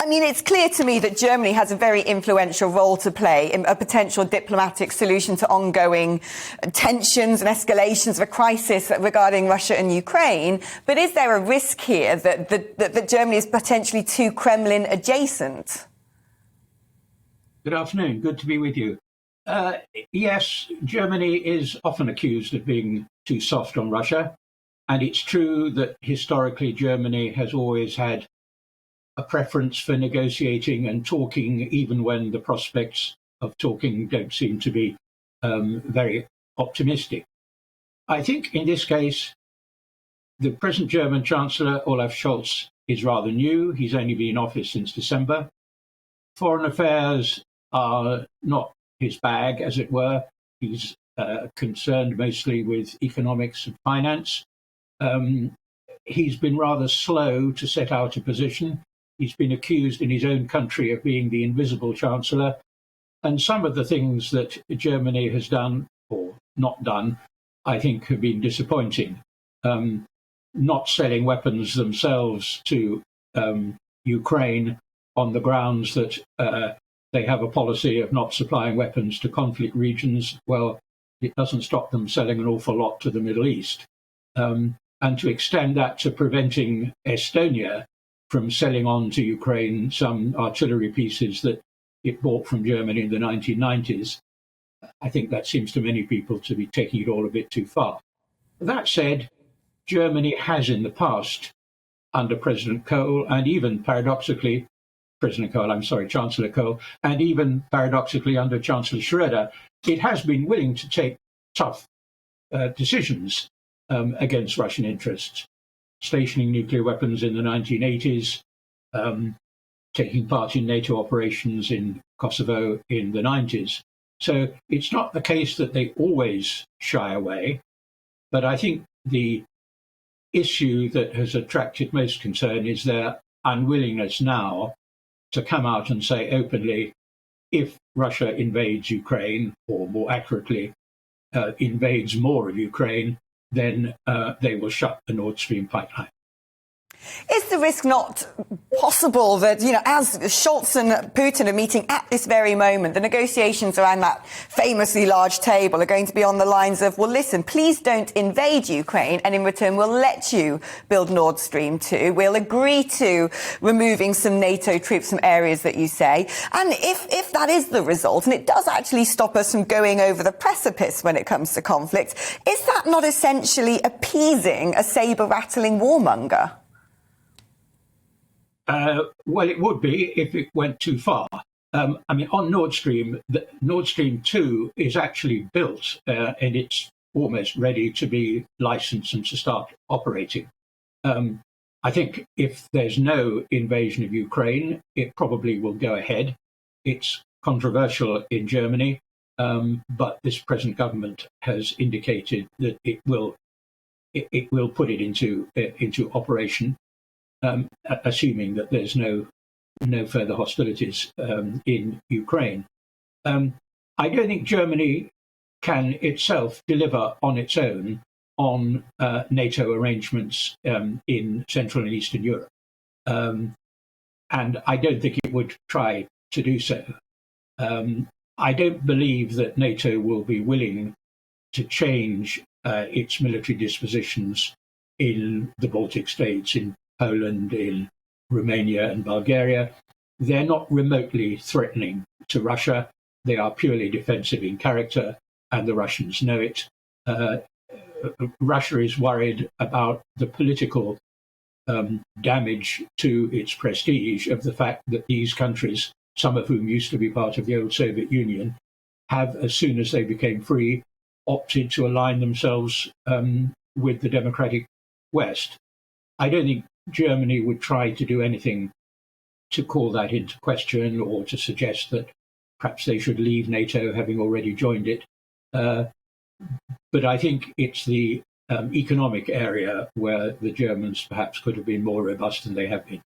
mean, it's clear to me that Germany has a very influential role to play in a potential diplomatic solution to ongoing tensions and escalations of a crisis regarding Russia and Ukraine. But is there a risk here that Germany is potentially too Kremlin adjacent? Good afternoon. Good to be with you. Yes, Germany is often accused of being too soft on Russia. And it's true that historically Germany has always had a preference for negotiating and talking, even when the prospects of talking don't seem to be very optimistic. I think in this case, the present German Chancellor, Olaf Scholz, is rather new. He's only been in office since December. Foreign affairs are not his bag, as it were. He's concerned mostly with economics and finance. He's been rather slow to set out a position. He's been accused in his own country of being the invisible chancellor. And some of the things that Germany has done or not done, I think, have been disappointing. Not selling weapons themselves to Ukraine on the grounds that they have a policy of not supplying weapons to conflict regions. Well, it doesn't stop them selling an awful lot to the Middle East. And to extend that to preventing Estonia from selling on to Ukraine some artillery pieces that it bought from Germany in the 1990s, I think that seems to many people to be taking it all a bit too far. That said, Germany has in the past, under President Kohl, and even paradoxically, Chancellor Kohl, and even paradoxically under Chancellor Schröder, it has been willing to take tough decisions against Russian interests, stationing nuclear weapons in the 1980s, taking part in NATO operations in Kosovo in the 90s. So it's not the case that they always shy away, but I think the issue that has attracted most concern is their unwillingness now to come out and say openly, if Russia invades Ukraine, or more accurately, invades more of Ukraine, then they will shut the Nord Stream pipeline. Is the risk not possible that, as Scholz and Putin are meeting at this very moment, the negotiations around that famously large table are going to be on the lines of, well, listen, please don't invade Ukraine, and in return we'll let you build Nord Stream 2. We'll agree to removing some NATO troops from areas that you say. And if that is the result, and it does actually stop us from going over the precipice when it comes to conflict, is that not essentially appeasing a saber-rattling warmonger? Well, it would be if it went too far. On Nord Stream, Nord Stream 2 is actually built and it's almost ready to be licensed and to start operating. I think if there's no invasion of Ukraine, it probably will go ahead. It's controversial in Germany, but this present government has indicated that it will put it into operation. Assuming that there's no further hostilities in Ukraine. I don't think Germany can itself deliver on its own on NATO arrangements in Central and Eastern Europe. And I don't think it would try to do so. I don't believe that NATO will be willing to change its military dispositions in the Baltic states, in Poland, in Romania and Bulgaria. They're not remotely threatening to Russia. They are purely defensive in character, and the Russians know it. Russia is worried about the political damage to its prestige of the fact that these countries, some of whom used to be part of the old Soviet Union, have, as soon as they became free, opted to align themselves with the democratic West. I don't think Germany would try to do anything to call that into question or to suggest that perhaps they should leave NATO, having already joined it. But I think it's the economic area where the Germans perhaps could have been more robust than they have been.